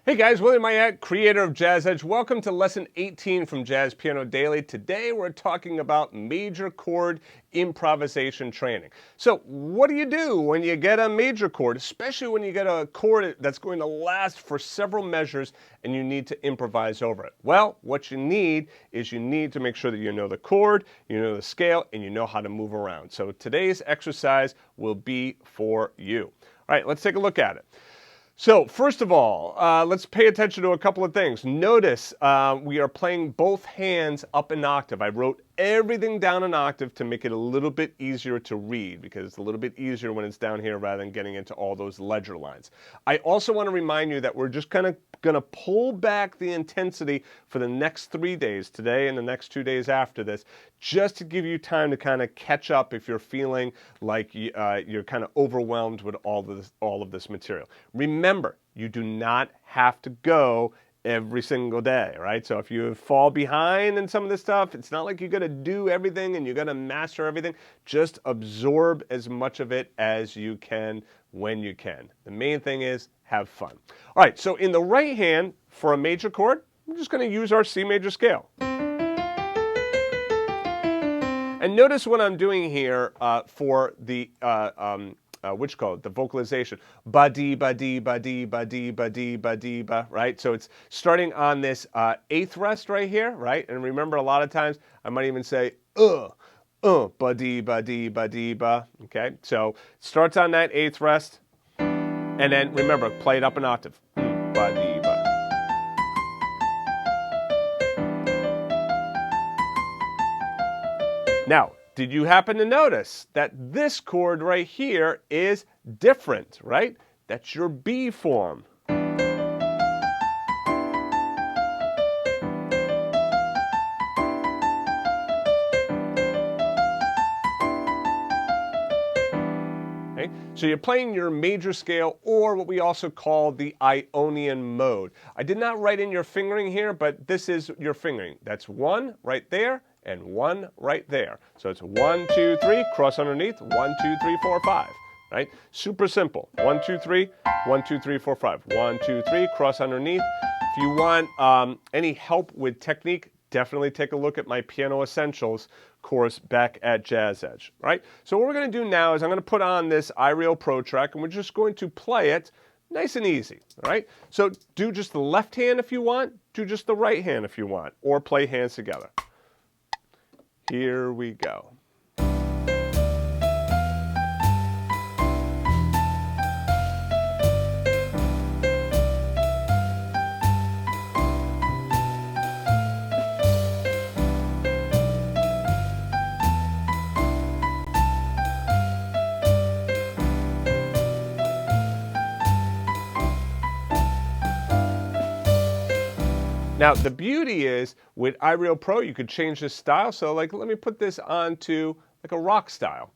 Hey guys, William Mayette, creator of JAZZEDGE. Welcome to lesson 18 from Jazz Piano Daily. Today we're talking about major chord improvisation training. So what do you do when you get a major chord, especially when you get a chord that's going to last for several measures and you need to improvise over it? Well, what you need is you need to make sure that you know the chord, you know the scale, and you know how to move around. So today's exercise will be for you. All right, let's take a look at it. So first of all, let's pay attention to a couple of things. Notice we are playing both hands up an octave. I wrote everything down an octave to make it a little bit easier to read because it's a little bit easier when it's down here rather than getting into all those ledger lines. I also want to remind you that we're just kind of going to pull back the intensity for the next 3 days, today and the next 2 days after this, just to give you time to kind of catch up if you're feeling like you're kind of overwhelmed with all of this material. Remember, you do not have to go every single day, right? So if you fall behind in some of this stuff, it's not like you're going to do everything and you're going to master everything. Just absorb as much of it as you can when you can. The main thing is have fun. All right, so in the right hand, for a major chord, we're just going to use our C major scale. And notice what I'm doing here for the which code? The vocalization. Ba-dee, ba-dee, ba-dee, ba-dee, ba-dee, ba-dee, ba, right? So it's starting on this eighth rest right here, right? And remember, a lot of times I might even say, ba-dee, ba-dee, ba-dee, ba, okay? So it starts on that eighth rest, and then remember, play it up an octave. Ba-dee, ba. Now, did you happen to notice that this chord right here is different, right? That's your B form. Okay? So you're playing your major scale, or what we also call the Ionian mode. I did not write in your fingering here, but this is your fingering. That's 1 right there, and 1 right there. So it's 1, 2, 3, cross underneath, 1, 2, 3, 4, 5, right? Super simple. 1, 2, 3, 1, 2, 3, 4, 5. 1, 2, 3, cross underneath. If you want any help with technique, definitely take a look at my Piano Essentials course back at JAZZEDGE, right? So what we're going to do now is I'm going to put on this iReal Pro track, and we're just going to play it nice and easy, all right? So do just the left hand if you want, do just the right hand if you want, or play hands together. Here we go. Now, the beauty is, with iReal Pro, you could change this style. So, like, let me put this onto, like, a rock style.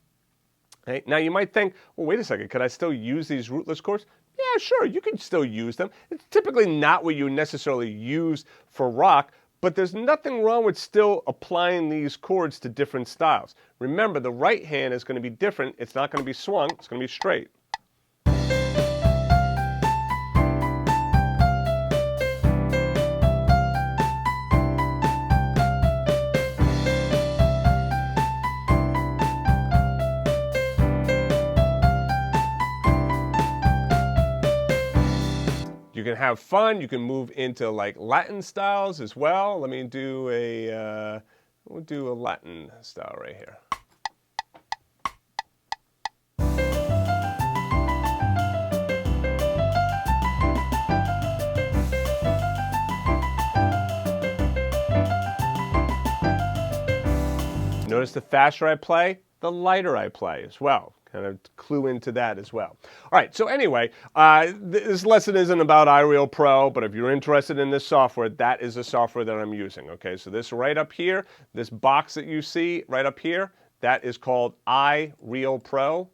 Okay? Now, you might think, well, wait a second, could I still use these rootless chords? Yeah, sure, you can still use them. It's typically not what you necessarily use for rock, but there's nothing wrong with still applying these chords to different styles. Remember, the right hand is going to be different. It's not going to be swung. It's going to be straight. You can have fun. You can move into like Latin styles as well. Let me do we'll do a Latin style right here. Notice the faster I play, the lighter I play as well. Kind of clue into that as well. All right, so anyway, this lesson isn't about iReal Pro, but if you're interested in this software, that is the software that I'm using, okay? So this right up here, this box that you see right up here, that is called iReal Pro, all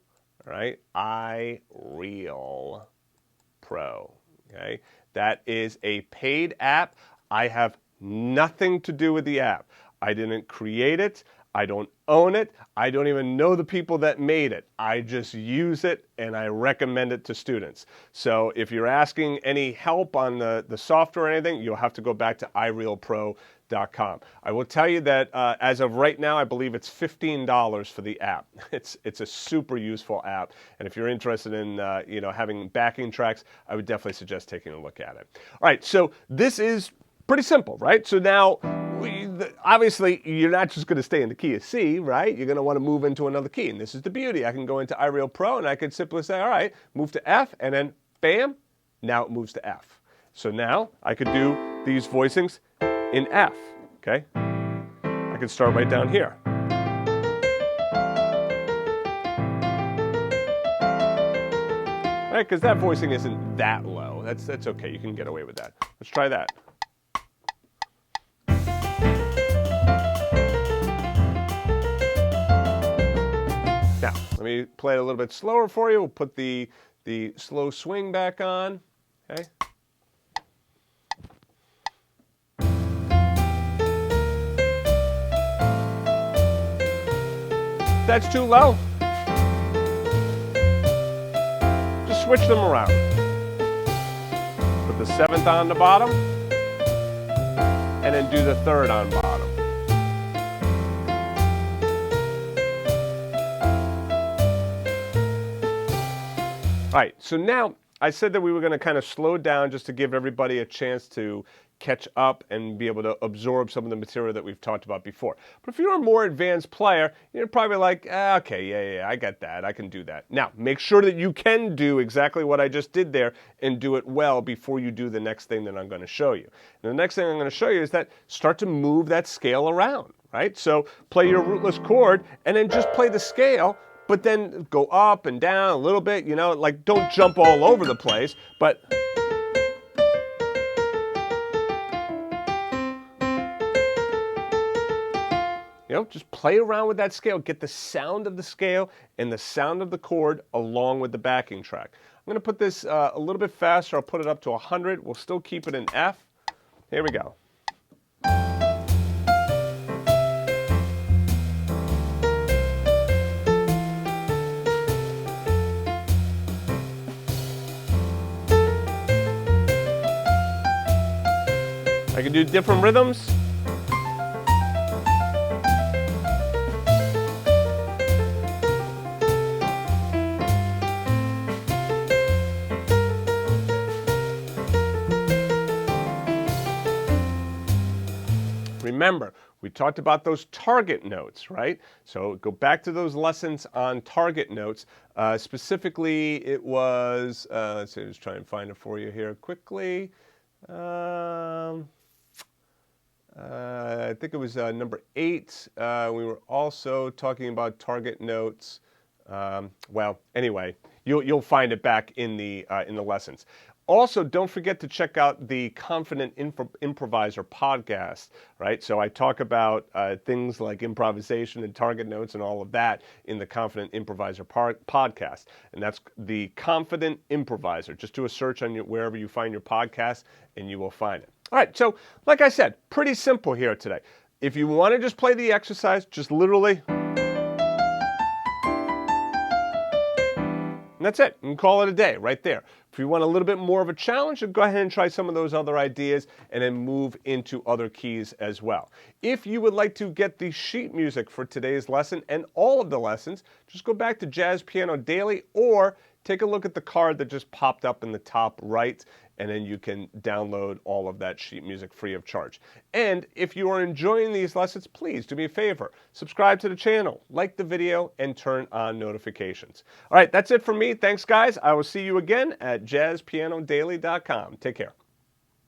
right? iReal Pro, okay? That is a paid app. I have nothing to do with the app. I didn't create it. I don't own it. I don't even know the people that made it. I just use it and I recommend it to students. So if you're asking any help on the software or anything, you'll have to go back to iRealPro.com. I will tell you that as of right now, I believe it's $15 for the app. It's a super useful app, and if you're interested in having backing tracks, I would definitely suggest taking a look at it. All right, so this is pretty simple, right? So now, obviously, you're not just going to stay in the key of C, right? You're going to want to move into another key, and this is the beauty. I can go into iReal Pro, and I could simply say, all right, move to F, and then bam, now it moves to F. So now I could do these voicings in F, okay? I can start right down here. Right, because that voicing isn't that low. That's okay, you can get away with that. Let's try that. Now, let me play it a little bit slower for you. We'll put the slow swing back on, okay? That's too low. Just switch them around. Put the 7th on the bottom, and then do the 3rd on bottom. All right, so now I said that we were going to kind of slow down just to give everybody a chance to catch up and be able to absorb some of the material that we've talked about before. But if you're a more advanced player, you're probably like, okay, yeah, I get that. I can do that. Now, make sure that you can do exactly what I just did there and do it well before you do the next thing that I'm going to show you. And the next thing I'm going to show you is that start to move that scale around, right? So play your rootless chord and then just play the scale, but then go up and down a little bit, like don't jump all over the place, but just play around with that scale. Get the sound of the scale and the sound of the chord along with the backing track. I'm going to put this a little bit faster. I'll put it up to 100. We'll still keep it in F. Here we go. I can do different rhythms. Remember, we talked about those target notes, right? So go back to those lessons on target notes. Specifically, it was, let's see, just try and find it for you here quickly. I think it was number 8. We were also talking about target notes. Well, anyway, you'll find it back in the lessons. Also, don't forget to check out the Confident Improviser podcast, right? So I talk about things like improvisation and target notes and all of that in the Confident Improviser podcast. And that's the Confident Improviser. Just do a search on wherever you find your podcast and you will find it. All right, so like I said, pretty simple here today. If you want to just play the exercise, just literally, and that's it. You can call it a day right there. If you want a little bit more of a challenge, go ahead and try some of those other ideas and then move into other keys as well. If you would like to get the sheet music for today's lesson and all of the lessons, just go back to Jazz Piano Daily or take a look at the card that just popped up in the top right, and then you can download all of that sheet music free of charge. And if you are enjoying these lessons, please do me a favor. Subscribe to the channel, like the video, and turn on notifications. All right, that's it for me. Thanks, guys. I will see you again at jazzpianodaily.com. Take care.